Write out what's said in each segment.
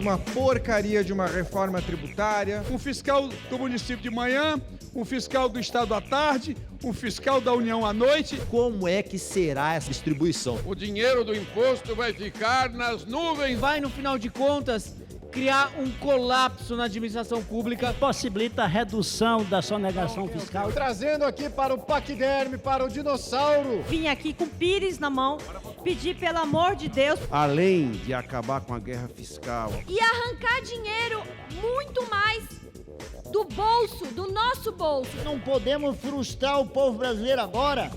Uma porcaria de uma reforma tributária. Um fiscal do município de manhã, um fiscal do estado à tarde, um fiscal da União à noite. Como é que será essa distribuição? O dinheiro do imposto vai ficar nas nuvens. Vai, no final de contas, criar um colapso na administração pública. Possibilita a redução da sonegação fiscal. Trazendo aqui para o paquiderme, para o dinossauro. Vim aqui com pires na mão, pedir pelo amor de Deus. Além de acabar com a guerra fiscal. E arrancar dinheiro muito mais do bolso, do nosso bolso. Não podemos frustrar o povo brasileiro agora.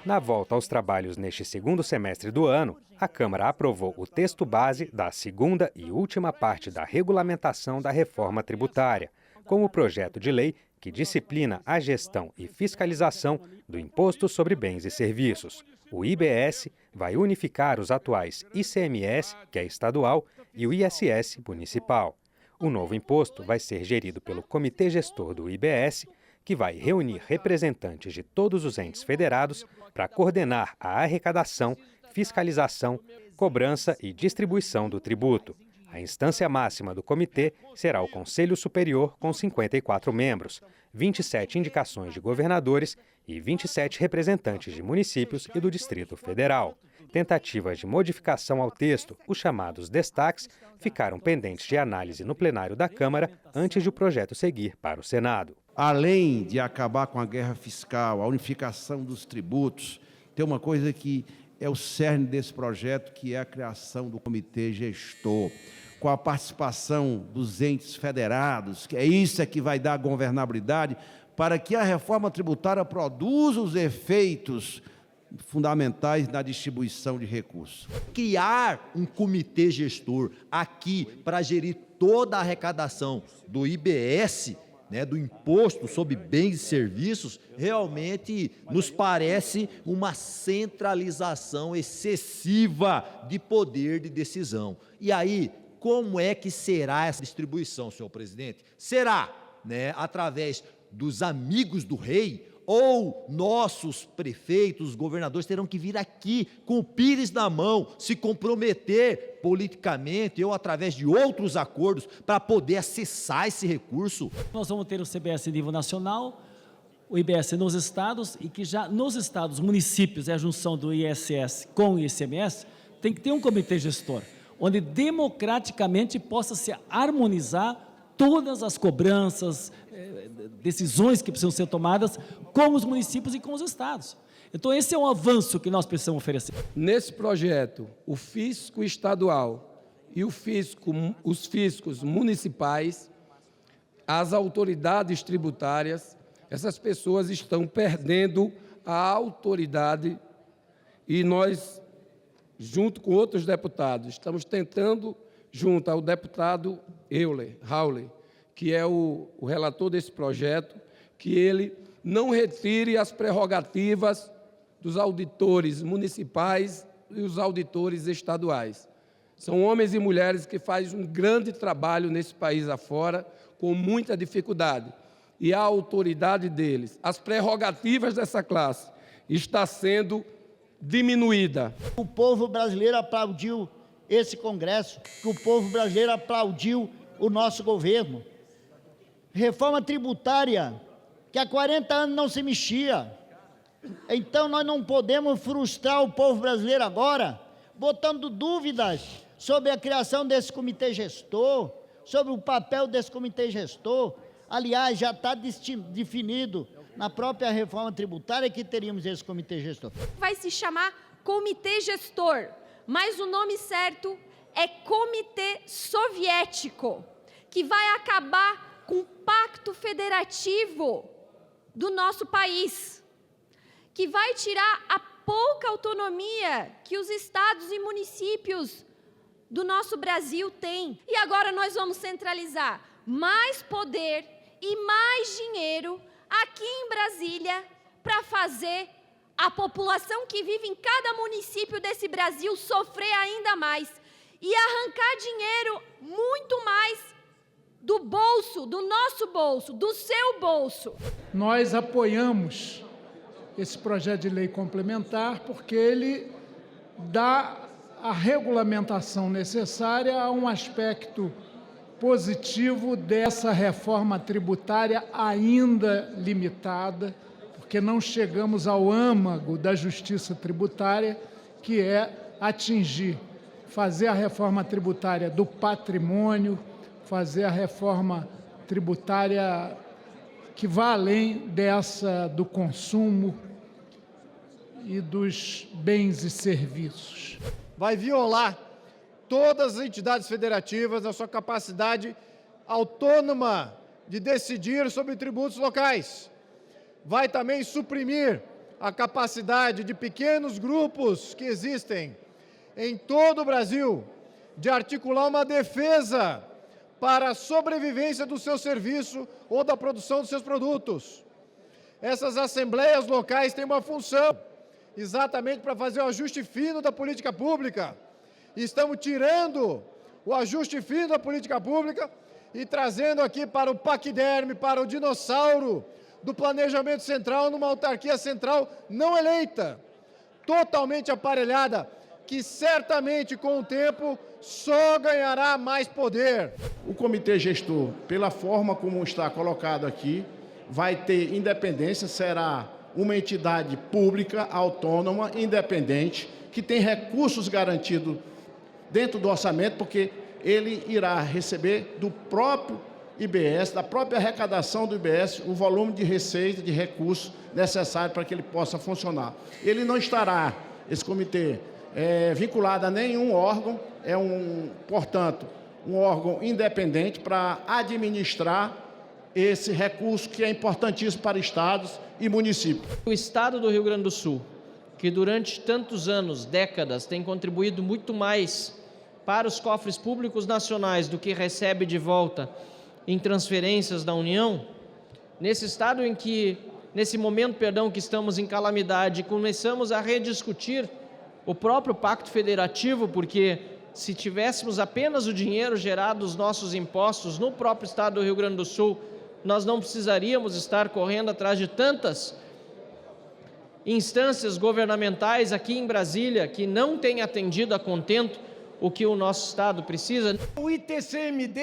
Na volta aos trabalhos neste segundo semestre do ano, a Câmara aprovou o texto base da segunda e última parte da regulamentação da reforma tributária, com o projeto de lei que disciplina a gestão e fiscalização do Imposto sobre Bens e Serviços. O IBS vai unificar os atuais ICMS, que é estadual, e o ISS municipal. O novo imposto vai ser gerido pelo Comitê Gestor do IBS, que vai reunir representantes de todos os entes federados para coordenar a arrecadação, fiscalização, cobrança e distribuição do tributo. A instância máxima do comitê será o Conselho Superior, com 54 membros, 27 indicações de governadores e 27 representantes de municípios e do Distrito Federal. Tentativas de modificação ao texto, os chamados destaques, ficaram pendentes de análise no plenário da Câmara antes de o projeto seguir para o Senado. Além de acabar com a guerra fiscal, a unificação dos tributos, tem uma coisa que é o cerne desse projeto, que é a criação do comitê gestor, com a participação dos entes federados, que é isso que vai dar governabilidade para que a reforma tributária produza os efeitos fundamentais na distribuição de recursos. Criar um comitê gestor aqui para gerir toda a arrecadação do IBS, do Imposto sobre Bens e Serviços, realmente nos parece uma centralização excessiva de poder de decisão. E aí, como é que será essa distribuição, senhor presidente? Será, através dos amigos do rei, ou nossos prefeitos, governadores terão que vir aqui com o pires na mão, se comprometer politicamente ou através de outros acordos para poder acessar esse recurso? Nós vamos ter o CBS em nível nacional, o IBS nos estados, e que já nos estados, municípios, é a junção do ISS com o ICMS, tem que ter um comitê gestor, onde democraticamente possa se harmonizar todas as cobranças, decisões que precisam ser tomadas com os municípios e com os estados. Então, esse é um avanço que nós precisamos oferecer. Nesse projeto, o fisco estadual e os fiscos municipais, as autoridades tributárias, essas pessoas estão perdendo a autoridade e nós, junto com outros deputados, estamos tentando, junto ao deputado Hauler, que é o relator desse projeto, que ele não retire as prerrogativas dos auditores municipais e os auditores estaduais. São homens e mulheres que fazem um grande trabalho nesse país afora, com muita dificuldade. E a autoridade deles, as prerrogativas dessa classe, está sendo diminuída. O povo brasileiro aplaudiu esse Congresso, que o povo brasileiro aplaudiu o nosso governo. Reforma tributária, que há 40 anos não se mexia. Então, nós não podemos frustrar o povo brasileiro agora, botando dúvidas sobre a criação desse comitê gestor, sobre o papel desse comitê gestor. Aliás, já está definido na própria reforma tributária que teríamos esse comitê gestor. Vai se chamar comitê gestor, mas o nome certo é comitê soviético, que vai acabar com o pacto federativo do nosso país, que vai tirar a pouca autonomia que os estados e municípios do nosso Brasil têm. E agora nós vamos centralizar mais poder e mais dinheiro aqui em Brasília para fazer a população que vive em cada município desse Brasil sofrer ainda mais e arrancar dinheiro muito mais do bolso, do nosso bolso, do seu bolso. Nós apoiamos esse projeto de lei complementar porque ele dá a regulamentação necessária a um aspecto positivo dessa reforma tributária ainda limitada, porque não chegamos ao âmago da justiça tributária, que é atingir, fazer a reforma tributária do patrimônio, fazer a reforma tributária que vá além dessa do consumo e dos bens e serviços. Vai violar todas as entidades federativas na sua capacidade autônoma de decidir sobre tributos locais. Vai também suprimir a capacidade de pequenos grupos que existem em todo o Brasil de articular uma defesa para a sobrevivência do seu serviço ou da produção dos seus produtos. Essas assembleias locais têm uma função, exatamente para fazer o ajuste fino da política pública. E estamos tirando o ajuste fino da política pública e trazendo aqui para o paquiderme, para o dinossauro do planejamento central, numa autarquia central não eleita, totalmente aparelhada, que certamente com o tempo só ganhará mais poder. O comitê gestor, pela forma como está colocado aqui, vai ter independência, será uma entidade pública, autônoma, independente, que tem recursos garantidos dentro do orçamento, porque ele irá receber do próprio IBS, da própria arrecadação do IBS, o volume de receita, de recursos necessário para que ele possa funcionar. Ele não estará, esse comitê, vinculado a nenhum órgão, portanto, um órgão independente para administrar esse recurso que é importantíssimo para estados e municípios. O estado do Rio Grande do Sul, que durante tantos anos, décadas, tem contribuído muito mais para os cofres públicos nacionais do que recebe de volta em transferências da União, nesse estado em que, nesse momento, que estamos em calamidade, começamos a rediscutir o próprio Pacto Federativo, porque se tivéssemos apenas o dinheiro gerado dos nossos impostos no próprio estado do Rio Grande do Sul, nós não precisaríamos estar correndo atrás de tantas instâncias governamentais aqui em Brasília que não têm atendido a contento o que o nosso estado precisa. O ITCMD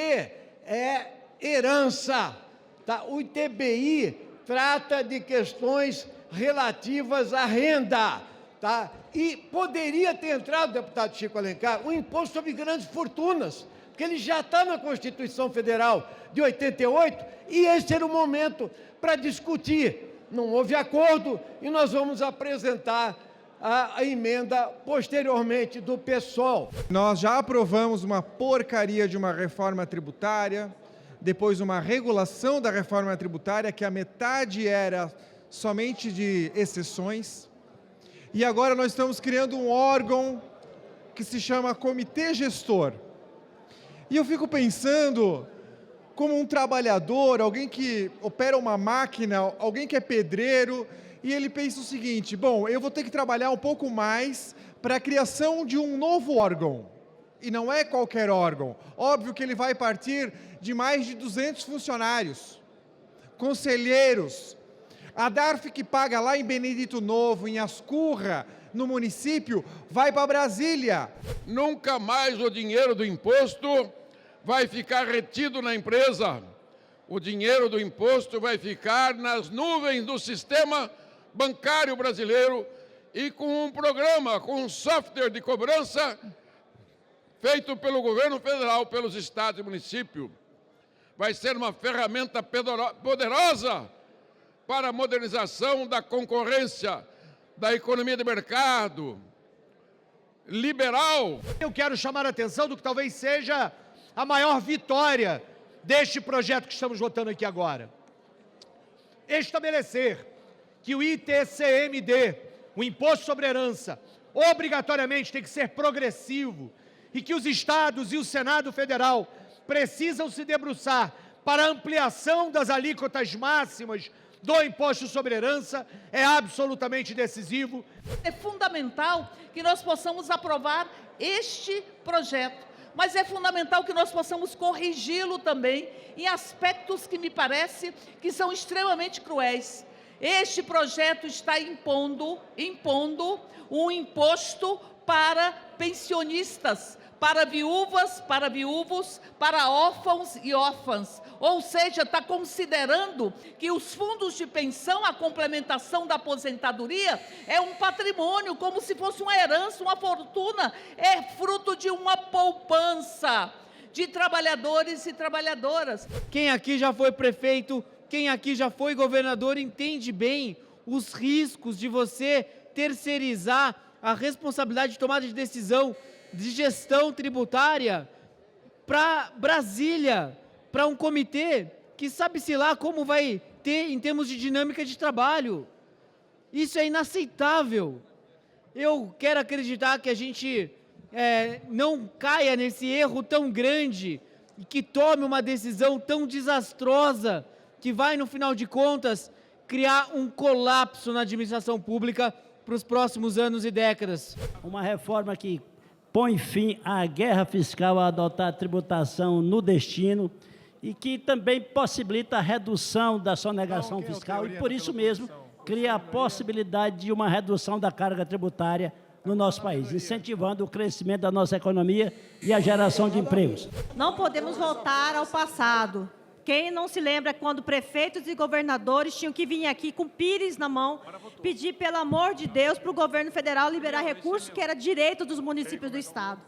é herança, tá? O ITBI trata de questões relativas à renda, tá? E poderia ter entrado, deputado Chico Alencar, o imposto sobre grandes fortunas, porque ele já está na Constituição Federal de 88 e esse era o momento para discutir. Não houve acordo e nós vamos apresentar a emenda posteriormente do PSOL. Nós já aprovamos uma porcaria de uma reforma tributária, depois uma regulação da reforma tributária, que a metade era somente de exceções, e agora nós estamos criando um órgão que se chama Comitê Gestor. E eu fico pensando, como um trabalhador, alguém que opera uma máquina, alguém que é pedreiro, e ele pensa o seguinte: bom, eu vou ter que trabalhar um pouco mais para a criação de um novo órgão. E não é qualquer órgão. Óbvio que ele vai partir de mais de 200 funcionários, conselheiros. A DARF que paga lá em Benedito Novo, em Ascurra, no município, vai para Brasília. Nunca mais o dinheiro do imposto vai ficar retido na empresa. O dinheiro do imposto vai ficar nas nuvens do sistema bancário brasileiro e com um programa, com um software de cobrança feito pelo governo federal, pelos estados e municípios. Vai ser uma ferramenta poderosa para a modernização da concorrência, da economia de mercado, liberal. Eu quero chamar a atenção do que talvez seja a maior vitória deste projeto que estamos votando aqui agora. Estabelecer que o ITCMD, o Imposto sobre Herança, obrigatoriamente tem que ser progressivo e que os estados e o Senado Federal precisam se debruçar para a ampliação das alíquotas máximas do imposto sobre herança é absolutamente decisivo. É fundamental que nós possamos aprovar este projeto, mas é fundamental que nós possamos corrigi-lo também em aspectos que me parece que são extremamente cruéis. Este projeto está impondo um imposto para pensionistas, para viúvas, para viúvos, para órfãos e órfãs. Ou seja, está considerando que os fundos de pensão, a complementação da aposentadoria, é um patrimônio, como se fosse uma herança, uma fortuna. É fruto de uma poupança de trabalhadores e trabalhadoras. Quem aqui já foi prefeito, quem aqui já foi governador, entende bem os riscos de você terceirizar a responsabilidade de tomada de decisão de gestão tributária para Brasília, para um comitê que sabe-se lá como vai ter em termos de dinâmica de trabalho. Isso é inaceitável. Eu quero acreditar que a gente não caia nesse erro tão grande e que tome uma decisão tão desastrosa que vai, no final de contas, criar um colapso na administração pública para os próximos anos e décadas. Uma reforma que põe fim à guerra fiscal a adotar a tributação no destino e que também possibilita a redução da sonegação fiscal e, por isso mesmo, cria a possibilidade de uma redução da carga tributária no nosso país, incentivando o crescimento da nossa economia e a geração de empregos. Não podemos voltar ao passado. Quem não se lembra quando prefeitos e governadores tinham que vir aqui com pires na mão, pedir, pelo amor de Deus, para o governo federal liberar recursos que era direito dos municípios do Estado.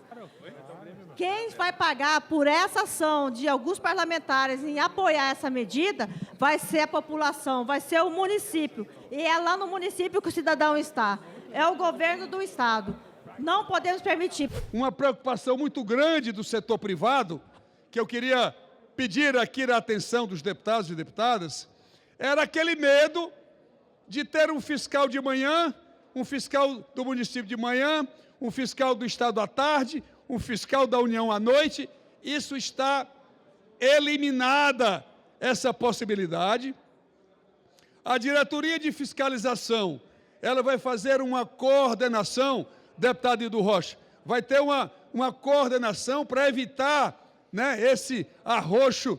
Quem vai pagar por essa ação de alguns parlamentares em apoiar essa medida vai ser a população, vai ser o município. E é lá no município que o cidadão está. É o governo do Estado. Não podemos permitir. Uma preocupação muito grande do setor privado, que eu queria pedir aqui a atenção dos deputados e deputadas, era aquele medo de ter um fiscal de manhã, um fiscal do município de manhã, um fiscal do Estado à tarde, um fiscal da União à noite. Isso está eliminada, essa possibilidade. A diretoria de fiscalização, ela vai fazer uma coordenação, deputado Ido Rocha, vai ter uma coordenação para evitar esse arroxo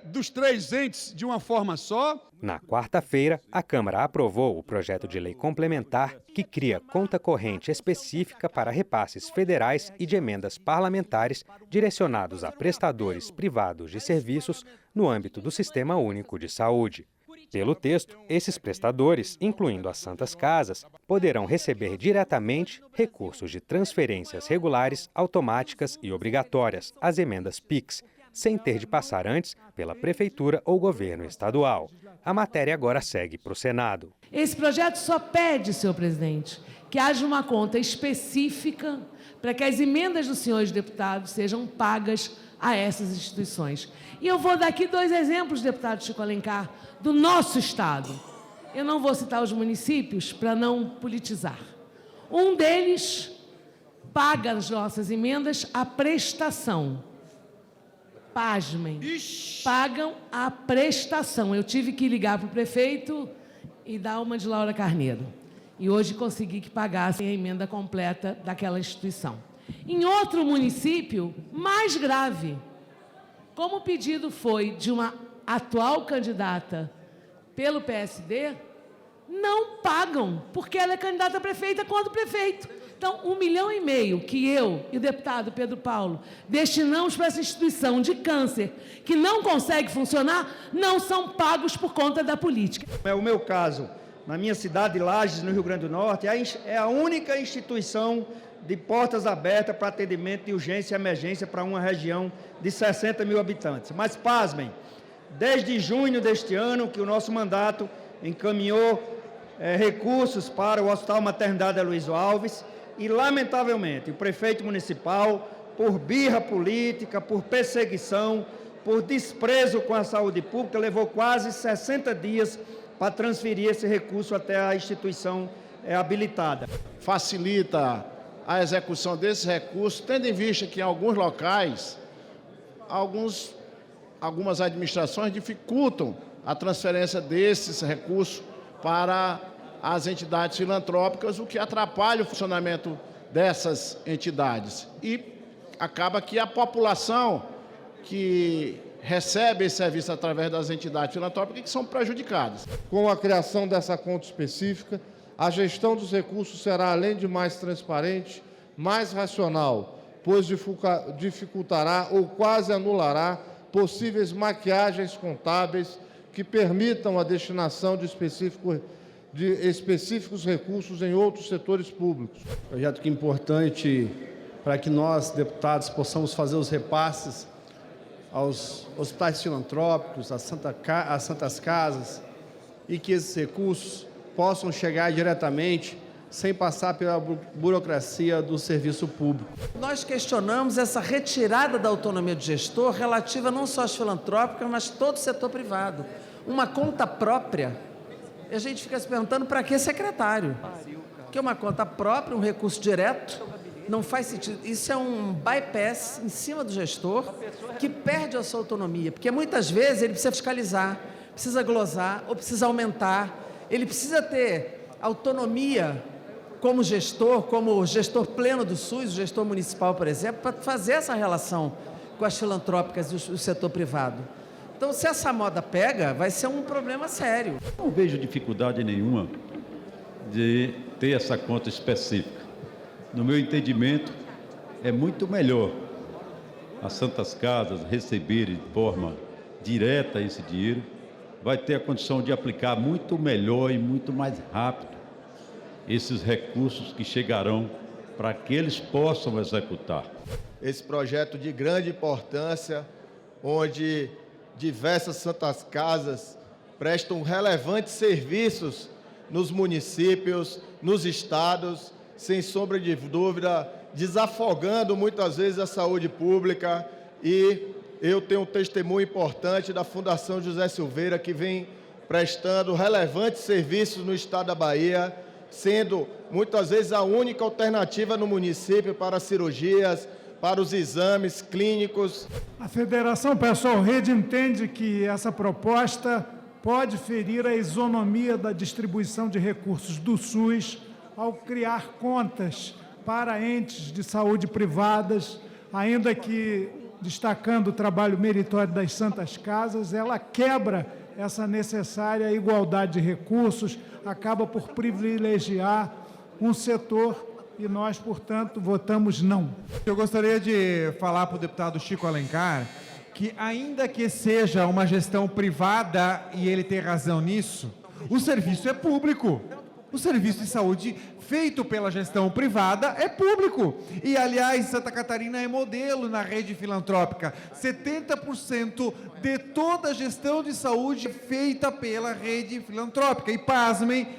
dos três entes de uma forma só. Na quarta-feira, a Câmara aprovou o projeto de lei complementar que cria conta corrente específica para repasses federais e de emendas parlamentares direcionados a prestadores privados de serviços no âmbito do Sistema Único de Saúde. Pelo texto, esses prestadores, incluindo as Santas Casas, poderão receber diretamente recursos de transferências regulares, automáticas e obrigatórias, as emendas PIX, sem ter de passar antes pela Prefeitura ou Governo Estadual. A matéria agora segue para o Senado. Esse projeto só pede, senhor presidente, que haja uma conta específica para que as emendas dos senhores deputados sejam pagas a essas instituições. E eu vou dar aqui 2 exemplos, deputado Chico Alencar, do nosso Estado. Eu não vou citar os municípios para não politizar. Um deles paga as nossas emendas a prestação. Pasmem, pagam a prestação. Eu tive que ligar para o prefeito e dar uma de Laura Carneiro. E hoje consegui que pagassem a emenda completa daquela instituição. Em outro município, mais grave, como o pedido foi de uma atual candidata pelo PSD, não pagam, porque ela é candidata a prefeita contra o prefeito. Então, 1,5 milhão que eu e o deputado Pedro Paulo destinamos para essa instituição de câncer que não consegue funcionar, não são pagos por conta da política. É o meu caso. Na minha cidade, Lages, no Rio Grande do Norte, é a única instituição de portas abertas para atendimento de urgência e emergência para uma região de 60 mil habitantes. Mas, pasmem, desde junho deste ano, que o nosso mandato encaminhou recursos para o Hospital Maternidade Aloysio Alves e, lamentavelmente, o prefeito municipal, por birra política, por perseguição, por desprezo com a saúde pública, levou quase 60 dias para transferir esse recurso até a instituição habilitada. Facilita a execução desses recursos, tendo em vista que em alguns locais, algumas administrações dificultam a transferência desses recursos para as entidades filantrópicas, o que atrapalha o funcionamento dessas entidades. E acaba que a população que recebe esse serviço através das entidades filantrópicas que são prejudicadas. Com a criação dessa conta específica, a gestão dos recursos será, além de mais transparente, mais racional, pois dificultará ou quase anulará possíveis maquiagens contábeis que permitam a destinação de específicos recursos em outros setores públicos. Projeto que é importante para que nós, deputados, possamos fazer os repasses aos hospitais filantrópicos, às santas casas, e que esses recursos possam chegar diretamente, sem passar pela burocracia do serviço público. Nós questionamos essa retirada da autonomia do gestor relativa não só às filantrópicas, mas todo o setor privado. Uma conta própria, e a gente fica se perguntando para que secretário? Porque uma conta própria, um recurso direto, não faz sentido. Isso é um bypass em cima do gestor que perde a sua autonomia, porque muitas vezes ele precisa fiscalizar, precisa glosar ou precisa aumentar, ele precisa ter autonomia como gestor pleno do SUS, o gestor municipal, por exemplo, para fazer essa relação com as filantrópicas e o setor privado. Então, se essa moda pega, vai ser um problema sério. Não vejo dificuldade nenhuma de ter essa conta específica. No meu entendimento, é muito melhor as santas casas receberem de forma direta esse dinheiro, vai ter a condição de aplicar muito melhor e muito mais rápido esses recursos que chegarão para que eles possam executar. Esse projeto de grande importância, onde diversas santas casas prestam relevantes serviços nos municípios, nos estados, sem sombra de dúvida, desafogando muitas vezes a saúde pública. E eu tenho um testemunho importante da Fundação José Silveira, que vem prestando relevantes serviços no estado da Bahia, sendo muitas vezes a única alternativa no município para cirurgias, para os exames clínicos. A Federação Pessoal Rede entende que essa proposta pode ferir a isonomia da distribuição de recursos do SUS ao criar contas para entes de saúde privadas, ainda que, destacando o trabalho meritório das Santas Casas, ela quebra essa necessária igualdade de recursos, acaba por privilegiar um setor e nós, portanto, votamos não. Eu gostaria de falar para o deputado Chico Alencar que, ainda que seja uma gestão privada, e ele tem razão nisso, o serviço é público. O serviço de saúde feito pela gestão privada é público. E, aliás, Santa Catarina é modelo na rede filantrópica. 70% de toda a gestão de saúde feita pela rede filantrópica. E, pasmem,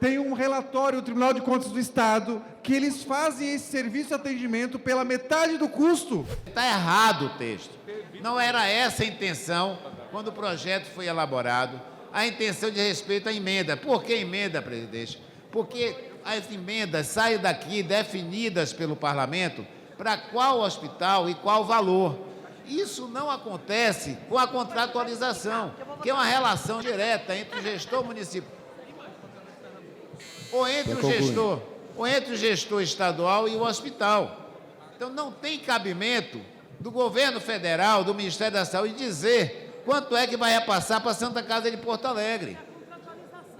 tem um relatório do Tribunal de Contas do Estado que eles fazem esse serviço de atendimento pela metade do custo. Está errado o texto. Não era essa a intenção quando o projeto foi elaborado. A intenção de respeito à emenda. Por que emenda, presidente? Porque as emendas saem daqui definidas pelo parlamento para qual hospital e qual valor. Isso não acontece com a contratualização, que é uma relação direta entre o gestor municipal ou entre o gestor estadual e o hospital. Então não tem cabimento do governo federal, do Ministério da Saúde, dizer quanto é que vai repassar para a Santa Casa de Porto Alegre.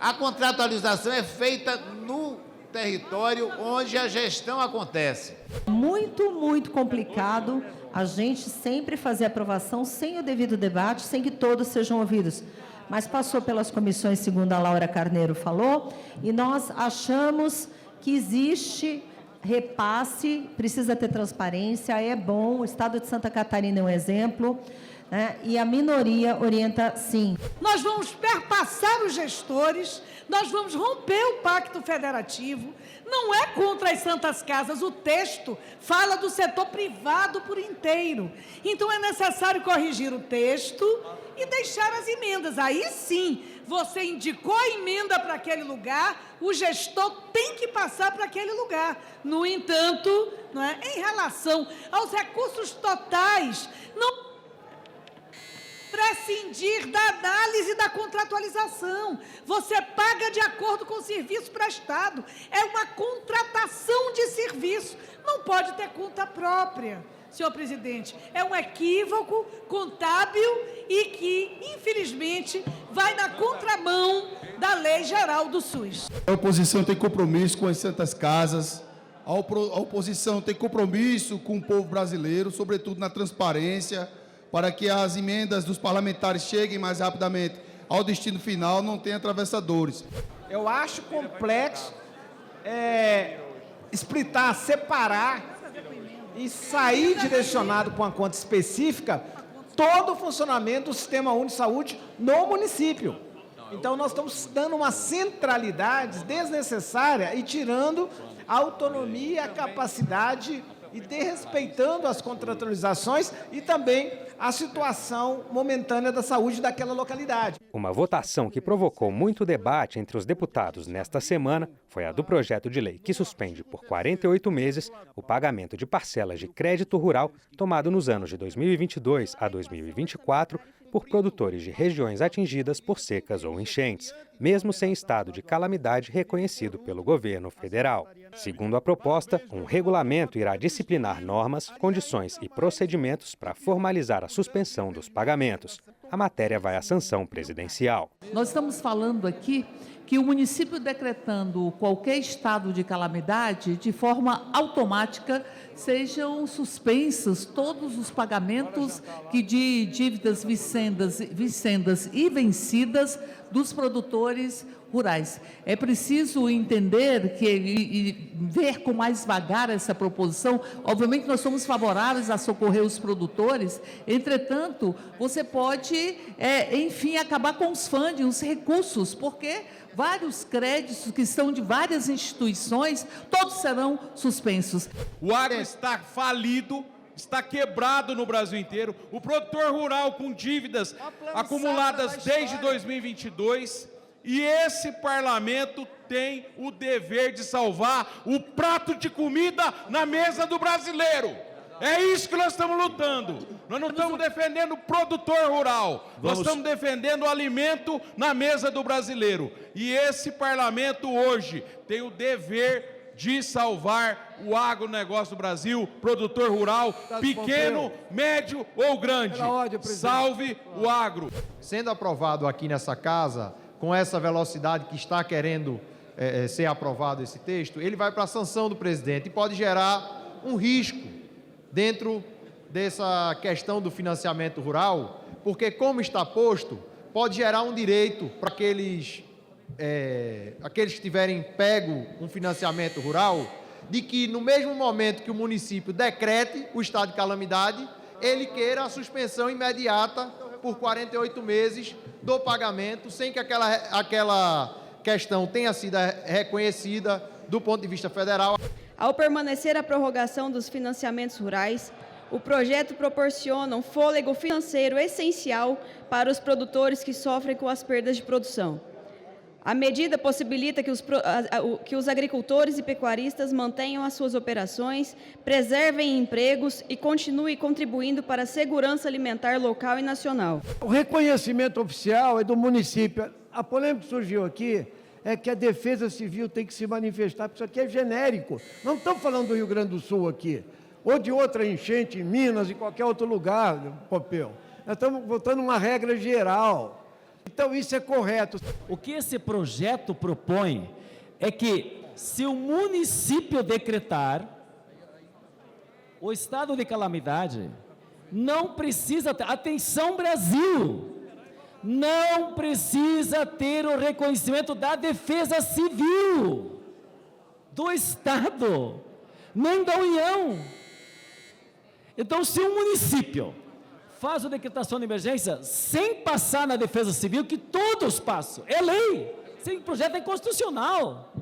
A contratualização é feita no território onde a gestão acontece. Muito complicado a gente sempre fazer aprovação sem o devido debate, sem que todos sejam ouvidos. Mas passou pelas comissões, segundo a Laura Carneiro falou, e nós achamos que existe repasse, precisa ter transparência, é bom, o Estado de Santa Catarina é um exemplo, e a minoria orienta sim. Nós vamos perpassar os gestores, nós vamos romper o pacto federativo, não é contra as Santas Casas, o texto fala do setor privado por inteiro. Então é necessário corrigir o texto e deixar as emendas. Aí sim, você indicou a emenda para aquele lugar, o gestor tem que passar para aquele lugar. No entanto, em relação aos recursos totais, prescindir da análise da contratualização. Você paga de acordo com o serviço prestado. É uma contratação de serviço. Não pode ter conta própria, senhor presidente. É um equívoco contábil e que, infelizmente, vai na contramão da Lei Geral do SUS. A oposição tem compromisso com as Santas Casas, a oposição tem compromisso com o povo brasileiro, sobretudo na transparência, para que as emendas dos parlamentares cheguem mais rapidamente ao destino final, não tenha atravessadores. Eu acho complexo splitar, separar e sair direcionado com uma conta específica todo o funcionamento do Sistema Único de Saúde no município. Então, nós estamos dando uma centralidade desnecessária e tirando a autonomia, a capacidade e desrespeitando as contratualizações e também a situação momentânea da saúde daquela localidade. Uma votação que provocou muito debate entre os deputados nesta semana foi a do projeto de lei que suspende por 48 meses o pagamento de parcelas de crédito rural tomado nos anos de 2022 a 2024 por produtores de regiões atingidas por secas ou enchentes, mesmo sem estado de calamidade reconhecido pelo governo federal. Segundo a proposta, um regulamento irá disciplinar normas, condições e procedimentos para formalizar a suspensão dos pagamentos. A matéria vai à sanção presidencial. Nós estamos falando aqui que o município decretando qualquer estado de calamidade, de forma automática, sejam suspensos todos os pagamentos que de dívidas vicendas e vencidas dos produtores rurais. É preciso entender e ver com mais vagar essa proposição. Obviamente, nós somos favoráveis a socorrer os produtores, entretanto, você pode, enfim, acabar com os funding, os recursos, porque vários créditos que são de várias instituições, todos serão suspensos. O agro está falido, está quebrado no Brasil inteiro. O produtor rural com dívidas acumuladas desde 2022. E esse parlamento tem o dever de salvar o prato de comida na mesa do brasileiro. É isso que nós estamos lutando. Nós não estamos defendendo o produtor rural. Nós estamos defendendo o alimento na mesa do brasileiro. E esse parlamento hoje tem o dever de salvar o agronegócio do Brasil, produtor rural, pequeno, médio ou grande. Salve o agro. Sendo aprovado aqui nessa casa, com essa velocidade que está querendo ser aprovado esse texto, ele vai para a sanção do presidente e pode gerar um risco dentro dessa questão do financiamento rural, porque, como está posto, pode gerar um direito para aqueles que tiverem pego um financiamento rural, de que no mesmo momento que o município decrete o estado de calamidade, ele queira a suspensão imediata por 48 meses do pagamento, sem que aquela questão tenha sido reconhecida do ponto de vista federal. Ao permanecer a prorrogação dos financiamentos rurais, o projeto proporciona um fôlego financeiro essencial para os produtores que sofrem com as perdas de produção. A medida possibilita que os agricultores e pecuaristas mantenham as suas operações, preservem empregos e continuem contribuindo para a segurança alimentar local e nacional. O reconhecimento oficial é do município. A polêmica que surgiu aqui é que a Defesa Civil tem que se manifestar, porque isso aqui é genérico. Não estamos falando do Rio Grande do Sul aqui, ou de outra enchente em Minas, em qualquer outro lugar, Pompeu. Nós estamos botando uma regra geral. Então, isso é correto. O que esse projeto propõe é que, se o município decretar o estado de calamidade, não precisa ter, atenção Brasil, não precisa ter o reconhecimento da Defesa Civil, do Estado, nem da União. Então, se o município faz a decretação de emergência sem passar na Defesa Civil, que todos passam, é lei, esse projeto é constitucional.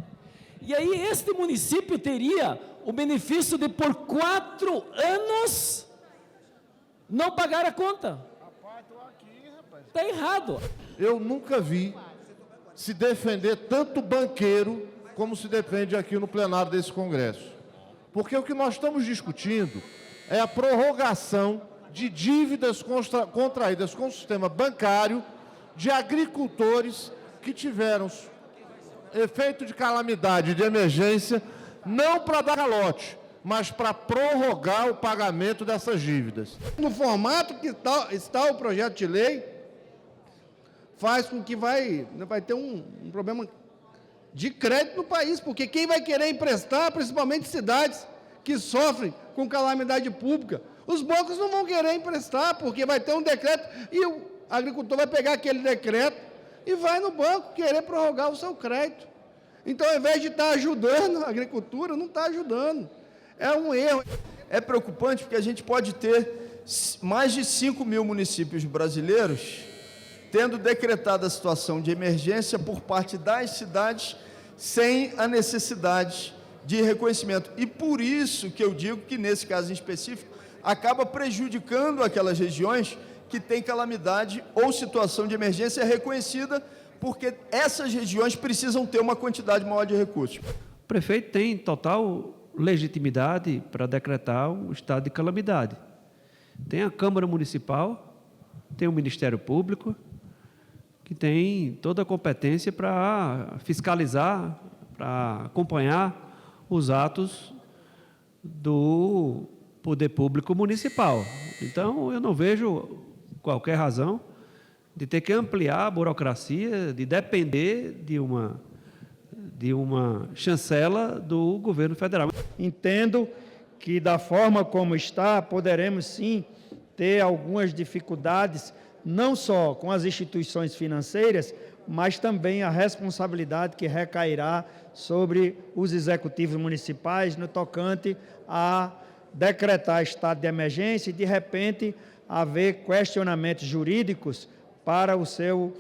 E aí este município teria o benefício de, por 4 anos, não pagar a conta. Está errado. Eu nunca vi se defender tanto banqueiro como se defende aqui no plenário desse Congresso. Porque o que nós estamos discutindo é a prorrogação de dívidas contraídas com o sistema bancário de agricultores que tiveram efeito de calamidade, de emergência, não para dar calote, mas para prorrogar o pagamento dessas dívidas. No formato que está o projeto de lei, faz com que vai ter um problema de crédito no país, porque quem vai querer emprestar, principalmente cidades que sofrem com calamidade pública, os bancos não vão querer emprestar, porque vai ter um decreto e o agricultor vai pegar aquele decreto e vai no banco querer prorrogar o seu crédito. Então, ao invés de estar ajudando a agricultura, não está ajudando. É um erro. É preocupante porque a gente pode ter mais de 5 mil municípios brasileiros tendo decretado a situação de emergência por parte das cidades sem a necessidade de reconhecimento. E por isso que eu digo que, nesse caso em específico, acaba prejudicando aquelas regiões que têm calamidade ou situação de emergência reconhecida, porque essas regiões precisam ter uma quantidade maior de recursos. O prefeito tem total legitimidade para decretar o estado de calamidade. Tem a Câmara Municipal, tem o Ministério Público, que tem toda a competência para fiscalizar, para acompanhar os atos do poder público municipal. Então, eu não vejo qualquer razão de ter que ampliar a burocracia, de depender de uma chancela do governo federal. Entendo que, da forma como está, poderemos sim ter algumas dificuldades, não só com as instituições financeiras, mas também a responsabilidade que recairá sobre os executivos municipais no tocante a decretar estado de emergência e, de repente, haver questionamentos jurídicos para o seu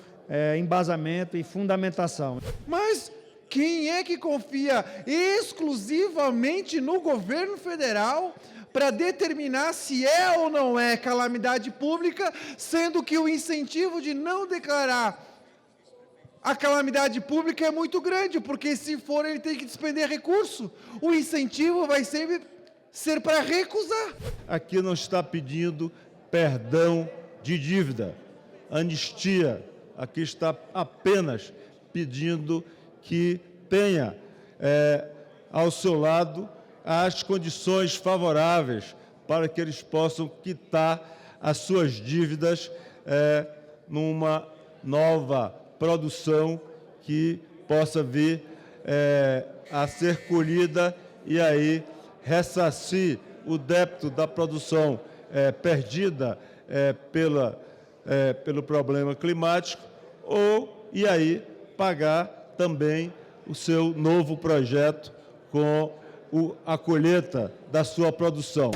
embasamento e fundamentação. Mas quem é que confia exclusivamente no governo federal para determinar se é ou não é calamidade pública, sendo que o incentivo de não declarar a calamidade pública é muito grande, porque se for ele tem que despender recurso, o incentivo vai sempre ser para recusar. Aqui não está pedindo perdão de dívida, anistia, aqui está apenas pedindo que tenha ao seu lado as condições favoráveis para que eles possam quitar as suas dívidas numa nova produção que possa vir a ser colhida e aí ressarcir o débito da produção perdida pelo problema climático e aí pagar também o seu novo projeto com a colheita da sua produção.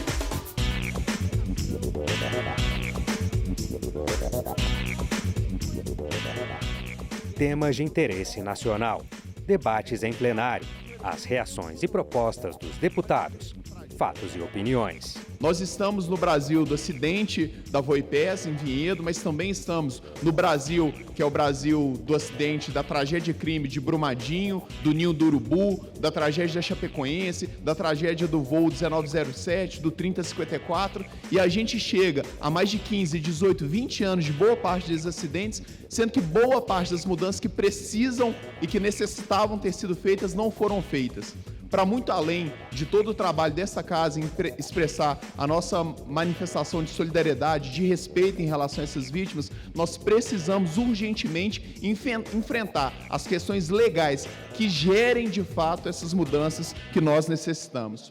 Temas de interesse nacional, debates em plenário, as reações e propostas dos deputados, fatos e opiniões. Nós estamos no Brasil do acidente da Voipés, em Vinhedo, mas também estamos no Brasil, que é o Brasil do acidente da tragédia e crime de Brumadinho, do Ninho do Urubu, da tragédia da Chapecoense, da tragédia do voo 1907, do 3054, e a gente chega a mais de 15, 18, 20 anos de boa parte desses acidentes, sendo que boa parte das mudanças que precisam e que necessitavam ter sido feitas não foram feitas. Para muito além de todo o trabalho dessa casa em expressar a nossa manifestação de solidariedade, de respeito em relação a essas vítimas, nós precisamos urgentemente enfrentar as questões legais que gerem de fato essas mudanças que nós necessitamos.